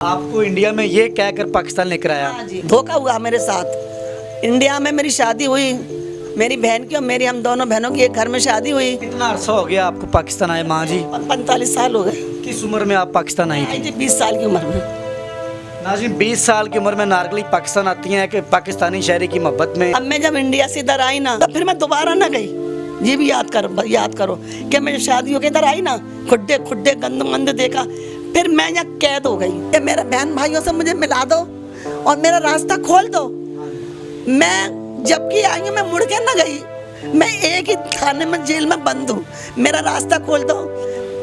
आपको इंडिया में ये कहकर पाकिस्तान लेकर आया? हाँ जी, धोखा हुआ मेरे साथ। इंडिया में मेरी शादी हुई, मेरी बहन की और मेरी, हम दोनों बहनों की एक घर में शादी हुई। कितना अरसा हो गया आपको पाकिस्तान आए माँ जी? 45 साल हो गए। किस उम्र में आप पाकिस्तान आई थी? 20 साल की उम्र में। नाज़रीन, 20 साल की उम्र में नारगली पाकिस्तान आती हैं कि पाकिस्तानी शहरी की मोहब्बत में। अब मैं जब इंडिया से इधर आई ना, तो फिर मैं दोबारा ना गई। ये भी याद करो कि मैं शादी होकर इधर आई ना, खुड्डे खुड्डे गंद मंद देखा, फिर मैं यहाँ कैद हो गई। मेरे बहन भाइयों से मुझे मिला दो और मेरा रास्ता खोल दो। मैं जबकि आई हूँ, मैं मुड़ के ना गई। मैं एक ही थाने में, जेल में बंद हूँ। मेरा रास्ता खोल दो।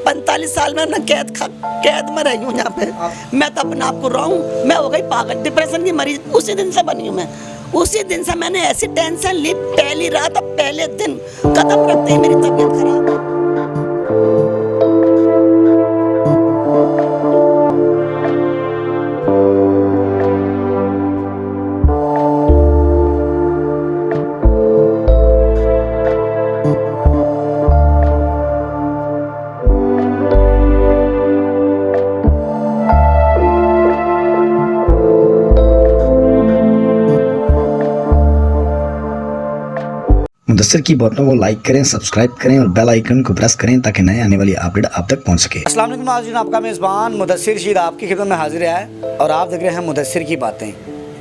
45 साल में ना कैद में रही हूँ यहाँ पे। मैं तो अपने आप को रहूँ, मैं हो गई पागल, डिप्रेशन की मरीज उसी दिन से बनी हूँ मैं। उसी दिन से मैंने ऐसी टेंशन ली, पहली रात और पहले दिन कदम रखते ही मेरी तबीयत खराब। मुदस्सिर की बटनों को लाइक करें, सब्सक्राइब करें और बेल आइकन को प्रेस करें ताकि नए आने वाली अपडेट आप तक पहुंच सके। अस्सलाम वालेकुम नाज़रीन, आपका मेज़बान मुदस्सिर रशीद आपकी खिदमत में हाजिर है और आप देख रहे हैं मुदस्सिर की बातें।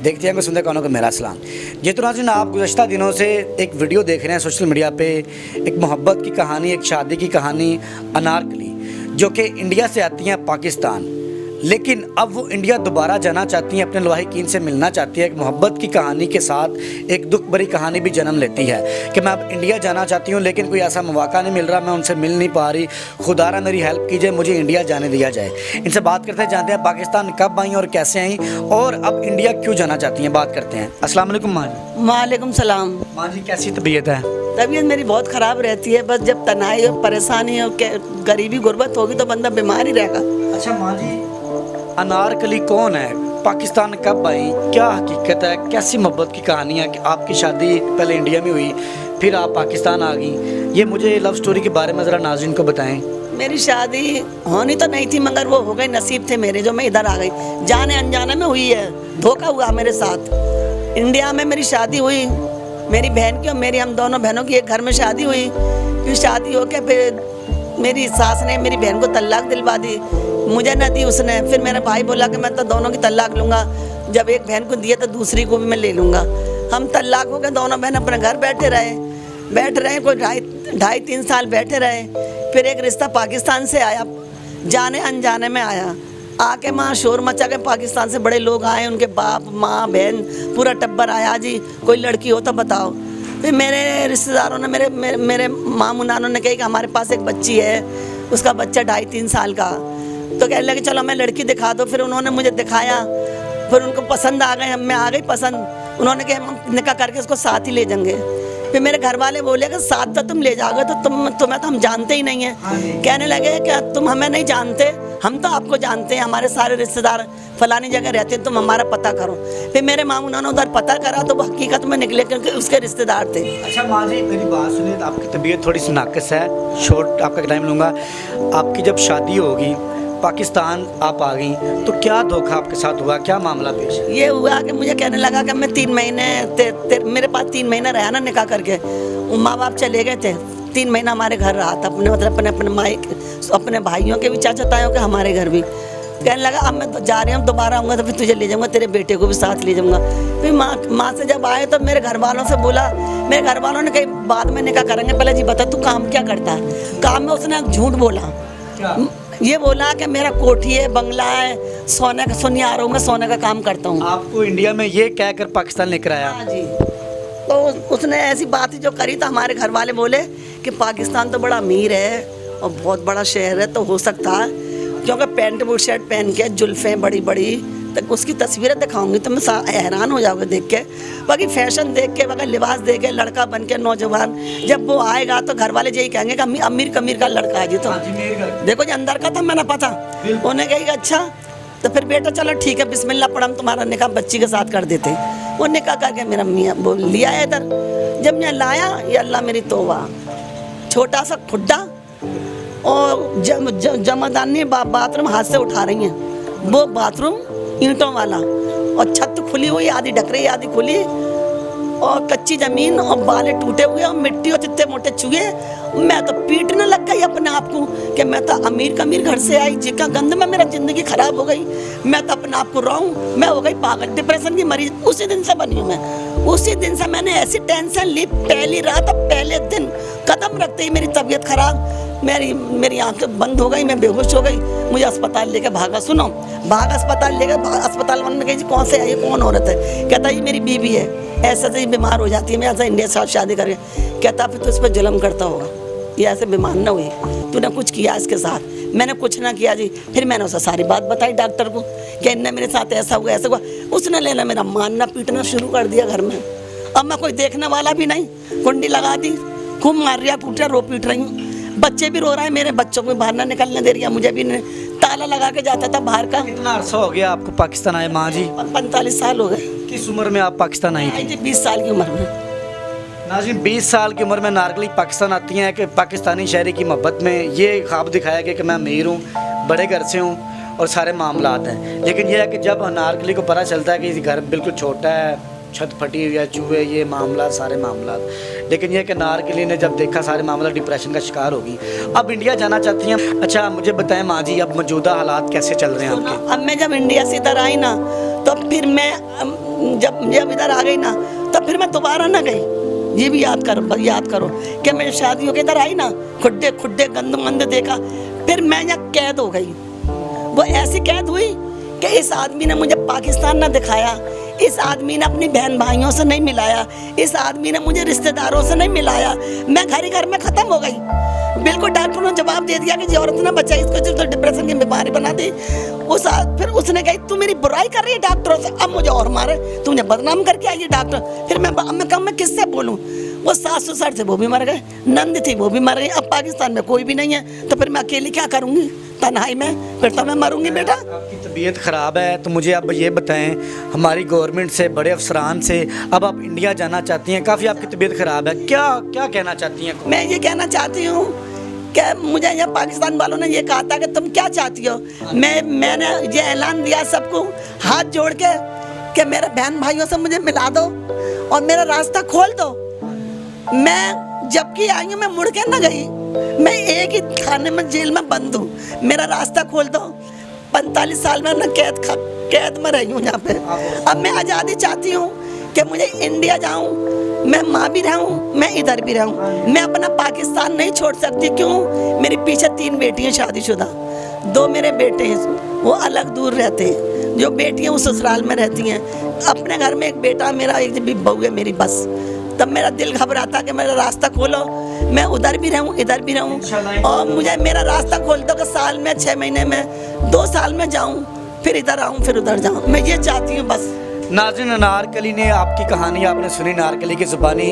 देखते हैं सुनते कानों को मेरा सलाम। जी तो नाज़रीन, आप गुज़श्ता दिनों से एक वीडियो देख रहे हैं सोशल मीडिया पे, एक मोहब्बत की कहानी, एक शादी की कहानी, अनारकली जो कि इंडिया से आती हैं पाकिस्तान, लेकिन अब वो इंडिया दोबारा जाना चाहती हैं, अपने लवाहिकीन से मिलना चाहती है। एक मोहब्बत की कहानी के साथ एक दुख भरी कहानी भी जन्म लेती है कि मैं अब इंडिया जाना चाहती हूँ लेकिन कोई ऐसा मौका नहीं मिल रहा, मैं उनसे मिल नहीं पा रही, खुदारा मेरी हेल्प कीजिए, मुझे इंडिया जाने दिया जाए। इनसे बात करते हैं, जानते हैं पाकिस्तान कब आई और कैसे आई और अब इंडिया क्यों जाना चाहती हैं। बात करते हैं। अस्सलाम वालेकुम माँ जी। वालेकुम सलाम। माँ जी, कैसी तबीयत है? तबीयत मेरी बहुत ख़राब रहती है। बस जब तनाई और परेशानी और गरीबी गुर्बत होगी तो बंदा बीमार ही रहेगा। अच्छा माँ जी, अनारकली कौन है, पाकिस्तान कब आई, क्या हकीकत है, कैसी मोहब्बत की कहानी है कि आपकी शादी पहले इंडिया में हुई फिर आप पाकिस्तान आ गई? ये मुझे लव स्टोरी के बारे में ज़रा नाज़रीन को बताएं। मेरी शादी होनी तो नहीं थी मगर वो हो गई, नसीब थे मेरे जो मैं इधर आ गई। जाने अनजाने में हुई है, धोखा हुआ मेरे साथ। इंडिया में मेरी शादी हुई, मेरी बहन की और मेरी, हम दोनों बहनों की एक घर में शादी हुई। फिर शादी होकर फिर मेरी सास ने मेरी बहन को तलाक दिलवा दी, मुझे न दी उसने। फिर मेरा भाई बोला कि मैं तो दोनों की तलाक लूँगा, जब एक बहन को दिए तो दूसरी को भी मैं ले लूँगा। हम तलाक हो गए, दोनों बहन अपने घर बैठे रहे कोई 2.5-3 साल बैठे रहे। फिर एक रिश्ता पाकिस्तान से आया, जाने अनजाने में आया। आके माँ शोर मचा के पाकिस्तान से बड़े लोग आए, उनके बाप माँ बहन पूरा टब्बर आया जी, कोई लड़की हो तो बताओ। फिर मेरे रिश्तेदारों ने, मेरे मामू नानों ने कहा कि हमारे पास एक बच्ची है, उसका बच्चा 2.5-3 साल का। तो कहने लगे चलो हमें लड़की दिखा दो। फिर उन्होंने मुझे दिखाया, फिर उनको पसंद आ गए, मैं आ गई पसंद। उन्होंने कहा हम निकाह करके उसको साथ ही ले जाएंगे। फिर मेरे घर वाले बोले कि साथ तो तुम ले जाओगे तो तुम्हें तो हम जानते ही नहीं हैं। कहने लगे क्या तुम हमें नहीं जानते, हम तो आपको जानते हैं, हमारे सारे रिश्तेदार फलानी जगह रहते हैं, तुम हमारा पता करो। फिर मेरे मामू ने उधर पता करा तो वो हकीकत में निकले क्योंकि उसके रिश्तेदार थे। अच्छा माँ जी, मेरी बात सुनिए, आपकी तबीयत थोड़ी सी नाकस है, शॉर्ट आपका टाइम लूँगा। आपकी जब शादी होगी, पाकिस्तान आप आ गई, तो क्या धोखा आपके साथ हुआ, क्या मामला पेश है? ये हुआ कि मुझे कहने लगा कि मैं 3 महीने मेरे पास 3 महीना रहा ना निकाह करके, माँ बाप चले गए थे। 3 महीना हमारे घर रहा था, अपने मतलब अपने माई, अपने भाइयों के भी चाचा तायों के, हमारे घर भी। कहने लगा अब मैं तो जा रही हूँ, दोबारा आऊँगा तो फिर तुझे ले जाऊँगा, तेरे बेटे को भी साथ ले जाऊँगा। फिर माँ से जब आए तो मेरे घर वालों से बोला, मेरे घर वालों ने कही बाद में निकाह करेंगे, पहले जी बता तू काम क्या करता है। काम में उसने झूठ बोला, ये बोला कि मेरा कोठी है, बंगला है, सोने का सुनियार हूँ, मैं सोने का काम करता हूँ। आपको इंडिया में ये कहकर पाकिस्तान लेकर आया? हाँ जी। तो उसने ऐसी बात जो करी तो हमारे घर वाले बोले कि पाकिस्तान तो बड़ा अमीर है और बहुत बड़ा शहर है, तो हो सकता है, क्योंकि पैंट बूट शर्ट पहन के, जुल्फ़ें बड़ी बड़ी, तो उसकी तस्वीरें दिखाऊंगी तो मैं हैरान हो जाओगे देख के। बाकी फैशन देख के, बाकी लिबास देख के, लड़का बन के नौजवान जब वो आएगा तो घर वाले यही कहेंगे कि अमीर कमीर का लड़का है जी। तो देखो जी अंदर का था, मैंने पता, उन्हें कही अच्छा तो फिर बेटा चलो ठीक है, बिस्मिल्लाह पढ़, हम तुम्हारा निकाह बच्ची के साथ कर देते। वो निकाह करके मेरा मियाँ बोल लिया है इधर। जब मैं लाया, ये अल्लाह मेरी तौबा, छोटा सा खुड्डा और जमादानी बाथरूम हाथ से उठा रही हैं। वो बाथरूम ईंटों वाला, और छत खुली हुई, आधी ढक रही आधी खुली, और कच्ची जमीन, और बाले टूटे हुए, और मिट्टी और चित्ते मोटे चुगे। मैं तो पीटने लग गई अपने आप को कि मैं तो अमीर का अमीर घर से आई, जिका गंद में मेरा जिंदगी खराब हो गई। मैं तो अपने आप को रोऊं, मैं हो गई पागल, डिप्रेशन की मरीज उसी दिन से बनी हूँ मैं। उसी दिन से मैंने ऐसी टेंशन ली, पहली रात पहले दिन कदम रखते ही मेरी तबीयत खराब, मेरी आंखें बंद हो गई, मैं बेहोश हो गई। मुझे अस्पताल लेके भागा, सुनो, भाग अस्पताल लेकर, अस्पताल वाले ने कही कौन से आई, कौन औरत है? कहता ये मेरी बीवी है, ऐसा से बीमार हो जाती है, मैं ऐसा इंडिया से शादी करके। कहता फिर तो इस पर जुल्म करता होगा, ये ऐसे बीमार ना हुई, तूने कुछ किया इसके साथ? मैंने कुछ ना किया जी। फिर मैंने उसे सारी बात बताई डॉक्टर को कि इनने मेरे साथ ऐसा हुआ ऐसा हुआ। उसने लेना मेरा मारना पीटना शुरू कर दिया घर में। अब मैं कोई देखने वाला भी नहीं, कुंडी लगा दी, खूब मार रहा पीट रहा, रो पीट रही हूँ। बच्चे भी रो रहे हैं, मेरे बच्चों को बाहर ना निकलने दे रही है, मुझे भी ताला लगा के जाता था बाहर का। कितना अरसा हो गया आपको पाकिस्तान आए माँ जी? 45 साल हो गए। किस उम्र में आप पाकिस्तान आई थी? 20 साल की उम्र में। नाज़रीन, 20 साल की उम्र में नारकली पाकिस्तान आती हैं कि पाकिस्तानी शहरी की मोहब्बत में ये ख्वाब दिखाया गया कि मैं अमीर हूँ, बड़े घर से हूँ और सारे मामलात हैं। लेकिन यह है कि जब नारकली को पता चलता है कि घर बिल्कुल छोटा है, छत फटी हुई है, चूहे, ये मामला सारे मामलात, लेकिन यह कि नारकली ने जब देखा सारे मामला, डिप्रेशन का शिकार होगी। अब इंडिया जाना चाहती हैं। अच्छा मुझे बताएं माँ जी, अब मौजूदा हालात कैसे चल रहे हैं आपके? अब मैं जब इंडिया से इधर आई ना, तो फिर मैं जब इधर आ गई ना, तब फिर मैं दोबारा ना गई। ये भी याद करो कि मैं शादी होकर इधर आई ना, खुड्डे खुड्डे गंद मंद देखा, फिर मैं यहाँ कैद हो गई। वो ऐसी कैद हुई कि इस आदमी ने मुझे पाकिस्तान ना दिखाया, इस आदमी ने अपनी बहन भाइयों से नहीं मिलाया, इस आदमी ने मुझे रिश्तेदारों से नहीं मिलाया। मैं घर ही घर में ख़त्म हो गई। बिल्कुल डॉक्टर ने जवाब दे दिया कि जी औरत ना बच्चा, इसको तो डिप्रेशन की बीमारी बना दी। फिर उसने कही तू मेरी बुराई कर रही है डॉक्टरों से, अब मुझे और मारे, तू मुझे बदनाम करके आई है डॉक्टर। फिर मैं किससे बोलूँ? वो सास ससुर थे, वो भी मर गए, नंद थी, वो भी मर गई। अब पाकिस्तान में कोई भी नहीं है, तो फिर मैं अकेली क्या करूँगी तन्हाई में? फिर तो मैं मरूंगी बेटा। आपकी तबीयत ख़राब है, तो मुझे अब ये बताएं, हमारी गवर्नमेंट से, बड़े अफसरान से, अब आप इंडिया जाना चाहती हैं, काफ़ी आपकी तबीयत ख़राब है, क्या क्या कहना चाहती हैं? मैं ये कहना चाहती हूँ कि मुझे यहाँ पाकिस्तान वालों ने ये कहा था कि तुम क्या चाहती हो। मैंने ये ऐलान दिया सबको हाथ जोड़ के कि मेरे बहन भाइयों से मुझे मिला दो और मेरा रास्ता खोल दो। मैं जबकि आई हूँ, मैं मुड़ के ना गई, मैं एक ही थाने में जेल में बंद हूँ, मेरा रास्ता खोल दो। 45 साल में मैं कैद में रही हूँ यहाँ पे। अब मैं आज़ादी चाहती हूँ कि मुझे इंडिया जाऊँ, मैं माँ भी रहूँ, मैं इधर भी रहूँ। मैं अपना पाकिस्तान नहीं छोड़ सकती। क्यों? मेरे पीछे 3 बेटी हैं शादीशुदा, 2 मेरे बेटे हैं, वो अलग दूर रहते हैं। जो बेटियाँ वो ससुराल में रहती हैं। अपने घर में एक बेटा मेरा, एक भी बहू है मेरी, बस। तब मेरा दिल घबराता कि मेरा रास्ता खोलो, मैं उधर भी रहूँ इधर भी रहूँ, और मुझे मेरा रास्ता खोल दो कि साल में 6 महीने में 2 साल में जाऊँ, फिर इधर आऊँ फिर उधर जाऊँ। मैं ये चाहती हूँ बस। नाज़रीन, नारकली ने आपकी कहानी आपने सुनी। नारकली की ज़ुबानी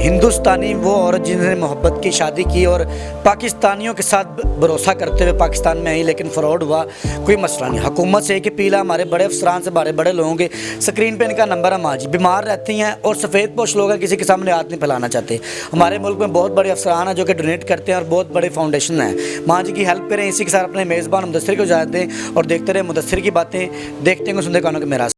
हिंदुस्तानी वो औरत जिन्होंने मोहब्बत की शादी की और पाकिस्तानियों के साथ भरोसा करते हुए पाकिस्तान में आई, लेकिन फ्रॉड हुआ। कोई मसला नहीं। हुकूमत से एक अपील है, हमारे बड़े अफसरान से, बड़े बड़े लोगों के स्क्रीन पे इनका नंबर है। माँ जी बीमार रहती हैं और सफ़ेद पोश लोग हैं, किसी के सामने हाथ नहीं फैलाना चाहते। हमारे मुल्क में बहुत बड़े अफसरान हैं जो कि डोनेट करते हैं और बहुत बड़े फाउंडेशन हैं। माँ जी की हेल्प करें। इसी के साथ अपने मेज़बान मुदस्सिर को इजाज़त दें और देखते रहे मुदस्सिर की बातें। देखते हैं सुनते कानों के मेरा।